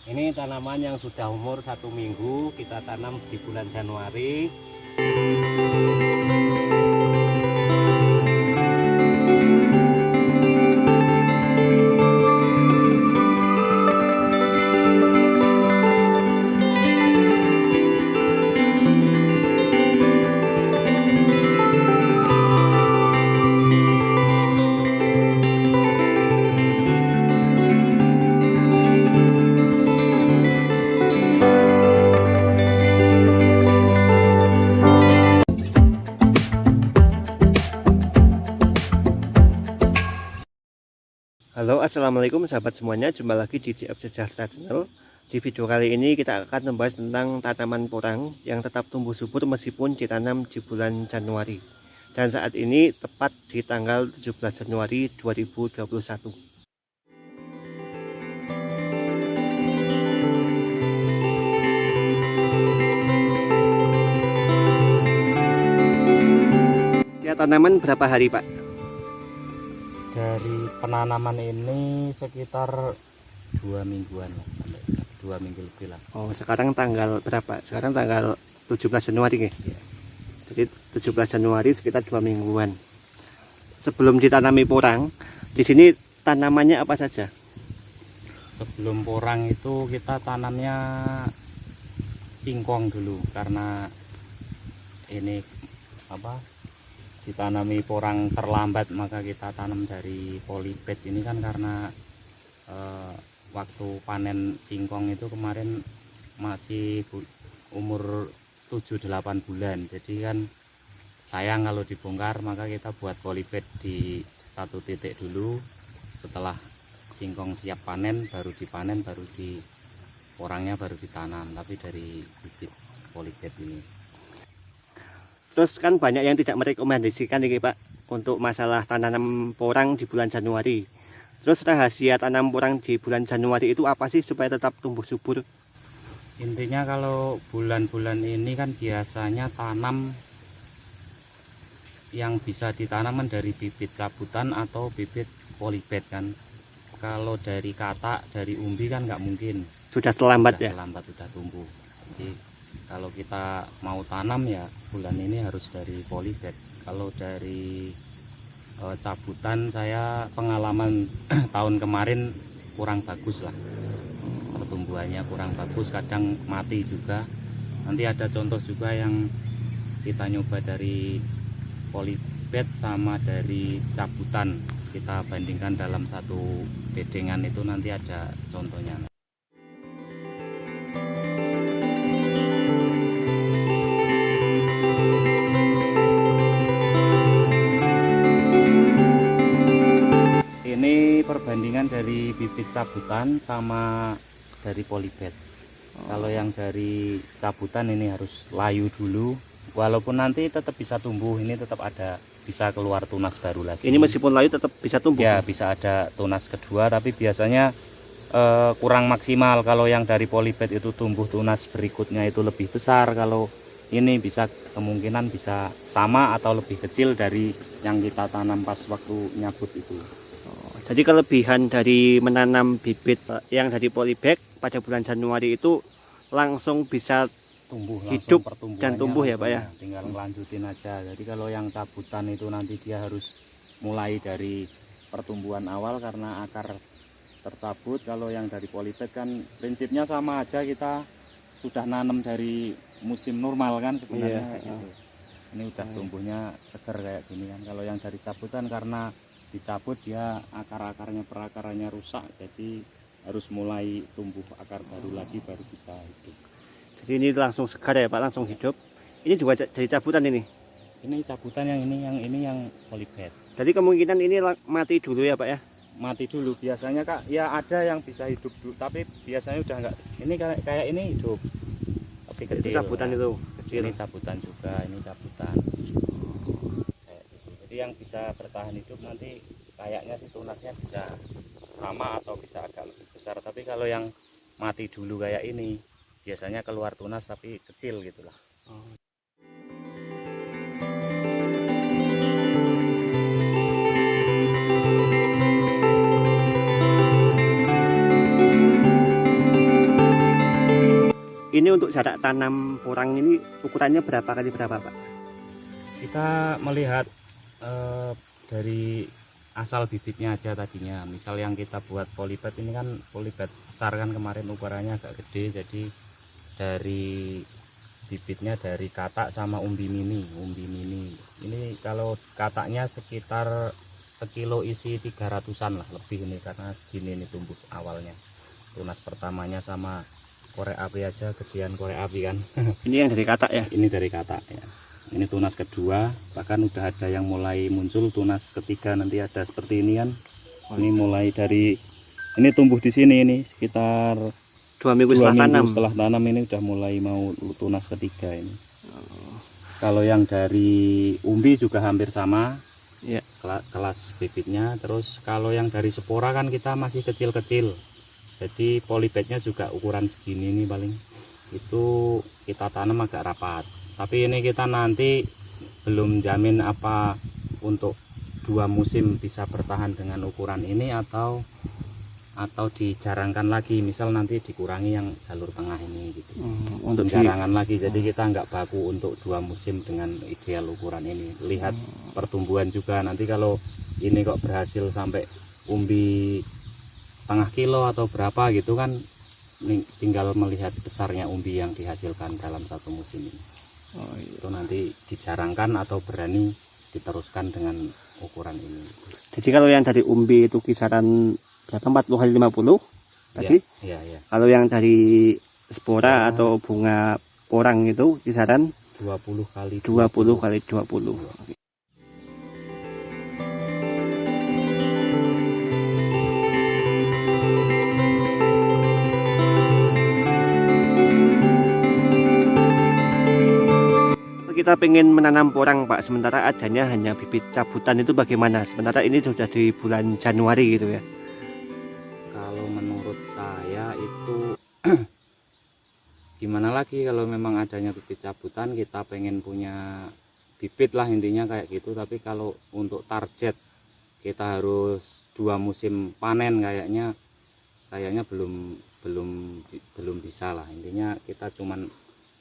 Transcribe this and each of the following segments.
Ini tanaman yang sudah umur 1 minggu, kita tanam di bulan Januari. Halo, assalamualaikum sahabat semuanya, jumpa lagi di CF Sejahtera Channel. Di video kali ini kita akan membahas tentang tanaman porang yang tetap tumbuh subur meskipun ditanam di bulan Januari. Dan saat ini tepat di tanggal 17 Januari 2021. Ya, tanaman berapa hari, Pak? Dari penanaman ini sekitar 2 mingguan lah, sampai 2 minggu lebih lah. Oh, sekarang tanggal berapa? Sekarang tanggal 17 Januari ya? Ya. Jadi 17 Januari sekitar 2 mingguan. Sebelum ditanami porang, di sini tanamannya apa saja? Sebelum porang itu kita tanamnya singkong dulu, karena ini ditanami porang terlambat, maka kita tanam dari polybed ini kan karena waktu panen singkong itu kemarin masih umur 7-8 bulan, jadi kan sayang kalau dibongkar, maka kita buat polybed di satu titik dulu. Setelah singkong siap panen baru dipanen, baru di porangnya baru ditanam, tapi dari bibit polybed ini. Terus kan banyak yang tidak merekomendasikan ini Pak untuk masalah tanam porang di bulan Januari. Terus rahasia tanam porang di bulan Januari itu apa sih supaya tetap tumbuh subur? Intinya kalau bulan-bulan ini kan biasanya tanam yang bisa ditanaman dari bibit cabutan atau bibit polybed kan. Kalau dari katak, dari umbi kan nggak mungkin. Sudah terlambat ya? Terlambat, sudah tumbuh. Jadi kalau kita mau tanam ya bulan ini harus dari polybed. Kalau dari cabutan, saya pengalaman tahun kemarin kurang bagus lah, pertumbuhannya kurang bagus, kadang mati juga. Nanti ada contoh juga yang kita nyoba dari polybed sama dari cabutan, kita bandingkan dalam satu bedengan, itu nanti ada contohnya. Ini perbandingan dari bibit cabutan sama dari polybed. Kalau yang dari cabutan ini harus layu dulu, walaupun nanti tetap bisa tumbuh, ini tetap ada, bisa keluar tunas baru lagi. Ini meskipun layu tetap bisa tumbuh? Ya, bisa ada tunas kedua, tapi biasanya kurang maksimal. Kalau yang dari polybed itu tumbuh tunas berikutnya itu lebih besar, kalau ini bisa kemungkinan bisa sama atau lebih kecil dari yang kita tanam pas waktu nyabut itu. Jadi kelebihan dari menanam bibit yang dari polybed pada bulan Januari itu langsung bisa Tumbuh hidup langsung, dan tumbuh ya Pak ya? Tinggal ngelanjutin aja. Jadi kalau yang cabutan itu nanti dia harus mulai dari pertumbuhan awal karena akar tercabut. Kalau yang dari polybed kan prinsipnya sama aja, kita sudah nanam dari musim normal kan sebenarnya. Iya. Gitu. Ini udah tumbuhnya seger kayak gini kan. Kalau yang dari cabutan karena dicabut dia akar-akarnya, perakarannya rusak, jadi harus mulai tumbuh akar baru lagi baru bisa hidup. Jadi ini langsung segar ya Pak, langsung hidup. Ini juga dari cabutan ini? Ini cabutan, yang ini yang polybed. Jadi kemungkinan ini mati dulu ya Pak ya? Mati dulu biasanya Kak, ya ada yang bisa hidup dulu, tapi biasanya udah enggak. Ini kayak ini hidup, tapi kecil. Itu cabutan itu kecil. Ini cabutan juga, ini cabutan. Jadi yang bisa bertahan hidup nanti kayaknya sih tunasnya bisa sama atau bisa agak lebih besar. Tapi kalau yang mati dulu kayak ini biasanya keluar tunas tapi kecil gitulah. Ini untuk jarak tanam porang ini ukurannya berapa kali berapa, Pak? Kita melihat dari asal bibitnya aja tadinya. Misal yang kita buat polybed ini kan polybed besar kan, kemarin ukurannya agak gede, jadi dari bibitnya dari katak sama umbi mini. Ini kalau kataknya sekitar sekilo isi 300-an lah lebih ini, karena segini ini tumbuh awalnya. Tunas pertamanya sama korek api aja gedean korek api kan. Ini yang dari katak ya? Ini dari katak ya. Ini tunas kedua, bahkan udah ada yang mulai muncul tunas ketiga, nanti ada seperti ini kan. Ini mulai dari ini tumbuh di sini, ini sekitar 2 minggu setelah tanam ini udah mulai mau tunas ketiga ini. Kalau yang dari umbi juga hampir sama ya, kelas bibitnya. Terus kalau yang dari spora kan kita masih kecil-kecil, jadi polybednya juga ukuran segini nih paling. Itu kita tanam agak rapat, tapi ini kita nanti belum jamin apa untuk 2 musim bisa bertahan dengan ukuran ini atau dijarangkan lagi, misal nanti dikurangi yang jalur tengah ini gitu. Untuk jarangan lagi, jadi kita nggak baku untuk 2 musim dengan ideal ukuran ini. Lihat pertumbuhan juga, nanti kalau ini kok berhasil sampai umbi setengah kilo atau berapa gitu kan, tinggal melihat besarnya umbi yang dihasilkan dalam 1 musim ini. Itu nanti dijarangkan atau berani diteruskan dengan ukuran ini. Jadi kalau yang dari umbi itu kisaran berapa, 40 kali 50 tadi? Ya. Kalau yang dari spora atau bunga porang itu kisaran 20 kali 20. Kita pengen menanam porang, Pak, sementara adanya hanya bibit cabutan, itu bagaimana? Sementara ini sudah di bulan Januari gitu ya. Kalau menurut saya itu gimana lagi, kalau memang adanya bibit cabutan kita pengen punya bibit lah intinya kayak gitu. Tapi kalau untuk target kita harus 2 musim panen kayaknya belum bisa lah. Intinya kita cuman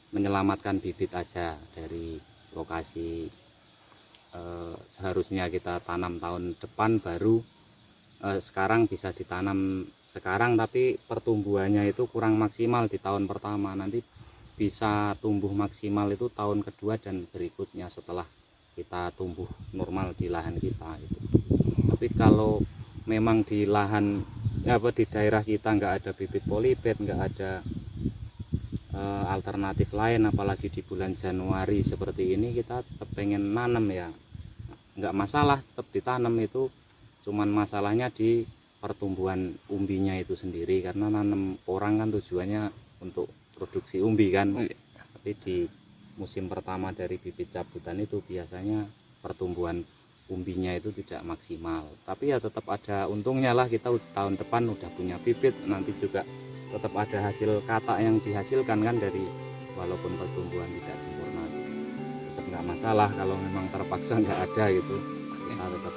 menyelamatkan bibit aja dari lokasi. Seharusnya kita tanam tahun depan, baru sekarang bisa ditanam sekarang, tapi pertumbuhannya itu kurang maksimal di tahun pertama. Nanti bisa tumbuh maksimal itu tahun kedua dan berikutnya setelah kita tumbuh normal di lahan kita itu. Tapi kalau memang di lahan di daerah kita nggak ada bibit polybed, nggak ada alternatif lain, apalagi di bulan Januari seperti ini, kita tetap pengen nanam ya nggak masalah, tetap ditanam. Itu cuman masalahnya di pertumbuhan umbinya itu sendiri, karena nanam porang kan tujuannya untuk produksi umbi kan. Tapi di musim pertama dari bibit cabutan itu biasanya pertumbuhan umbinya itu tidak maksimal. Tapi ya tetap ada untungnya lah, kita tahun depan udah punya bibit, nanti juga tetap ada hasil katak yang dihasilkan kan, dari walaupun pertumbuhan tidak sempurna, tetap nggak masalah kalau memang terpaksa nggak ada gitu. Kita tetap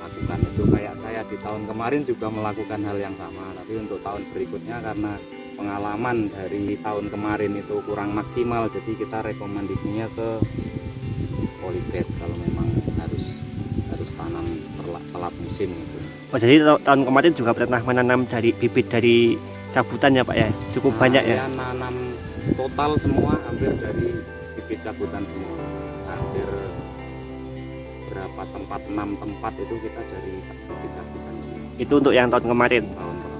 lakukan itu. Kayak saya di tahun kemarin juga melakukan hal yang sama, tapi untuk tahun berikutnya karena pengalaman dari tahun kemarin itu kurang maksimal, jadi kita rekomendasinya ke polybed kalau memang harus tanam telat musim gitu. Oh, jadi tahun kemarin juga pernah menanam dari bibit dari cabutan ya, Pak ya? Cukup banyak ya? Nanam total semua hampir dari bibit cabutan semua. Hampir berapa tempat, 6 tempat itu kita dari bibit cabutan semua. Itu untuk yang tahun kemarin.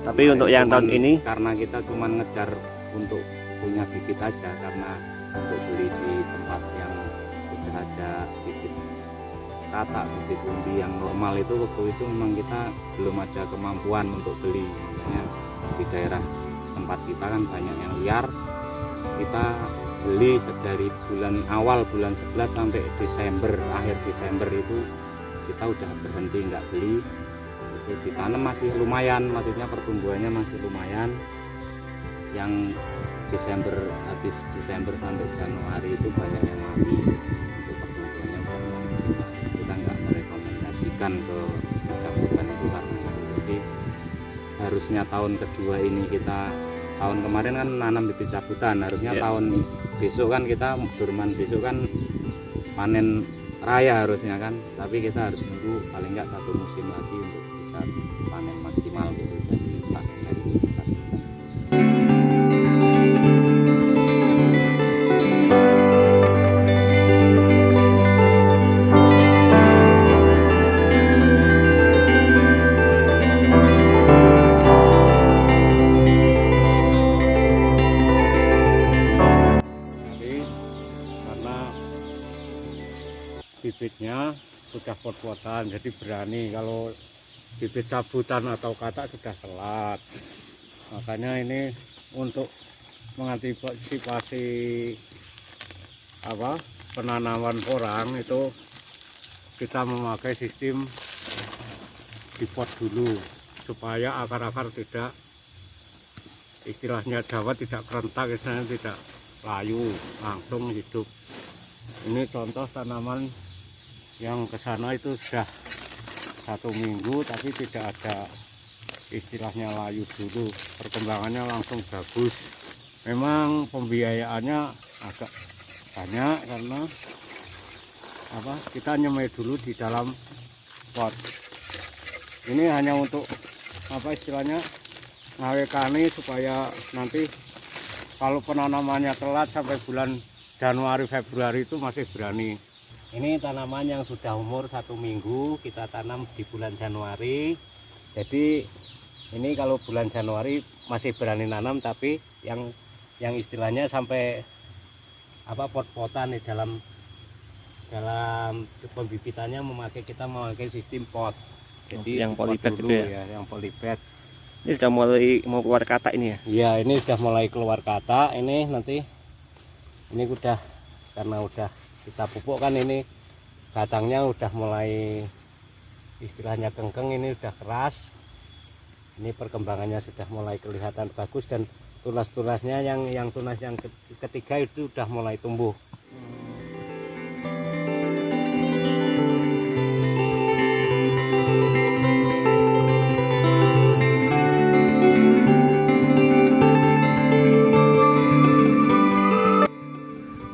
Tapi untuk yang tahun ini karena kita cuma ngejar untuk punya bibit aja, karena untuk beli di tempat yang sudah ada bibit katak, bibit umbi yang normal itu waktu itu memang kita belum ada kemampuan untuk beli. Makanya di daerah tempat kita kan banyak yang liar, kita beli dari bulan 11 sampai Desember, akhir Desember itu kita udah berhenti nggak beli. Itu ditanam masih lumayan, maksudnya pertumbuhannya masih lumayan. Yang habis Desember sampai Januari itu banyak yang mati, itu pertumbuhannya banyak maksimal. Kita nggak merekomendasikan ke cabutan itu karena itu. Jadi harusnya tahun kedua ini kita tahun kemarin kan nanam bibit cabutan, harusnya tahun besok kan kita Durman besok kan panen raya harusnya kan, tapi kita harus nunggu paling nggak 1 musim lagi untuk bisa panen maksimal gitu dari bibit cabutan. Karena bibitnya sudah pot-potan, jadi berani. Kalau bibit cabutan atau katak sudah telat, makanya ini untuk mengantisipasi penanaman porang itu kita memakai sistem di pot dulu supaya akar-akar tidak, istilahnya Jawa, tidak kerentak, istilahnya tidak layu, langsung hidup. Ini contoh tanaman yang ke sana itu sudah 1 minggu tapi tidak ada istilahnya layu dulu, perkembangannya langsung bagus. Memang pembiayaannya agak banyak karena kita nyemai dulu di dalam pot. Ini hanya untuk istilahnya ngawekani supaya nanti kalau penanamannya telat sampai bulan Januari Februari itu masih berani. Ini tanaman yang sudah umur 1 minggu kita tanam di bulan Januari. Jadi ini kalau bulan Januari masih berani nanam, tapi yang istilahnya sampai pot-potan di dalam pembibitannya kita memakai sistem pot. Jadi yang polybag dulu ya, yang polybag. Ini sudah mulai mau keluar kata ini ya? Iya, ini sudah mulai keluar kata. Ini nanti ini udah, karena udah kita pupuk kan, ini batangnya udah mulai istilahnya kengkeng, ini udah keras. Ini perkembangannya sudah mulai kelihatan bagus, dan tunas-tunasnya yang tunas yang ketiga itu udah mulai tumbuh.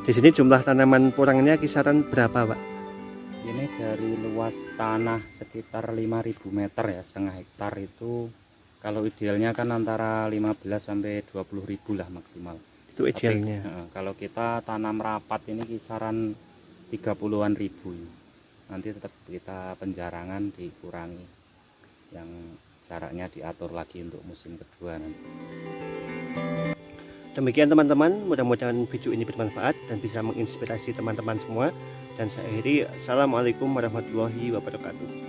Di sini jumlah tanaman porangnya kisaran berapa, Pak? Ini dari luas tanah sekitar 5.000 meter ya, setengah hektar itu kalau idealnya kan antara 15 sampai 20.000 lah maksimal. Itu idealnya. Tapi, kalau kita tanam rapat ini kisaran 30-an ribu. Nanti tetap kita penjarangan dikurangi, yang jaraknya diatur lagi untuk musim kedua nanti. Demikian teman-teman, mudah-mudahan video ini bermanfaat dan bisa menginspirasi teman-teman semua. Dan saya akhiri, assalamualaikum warahmatullahi wabarakatuh.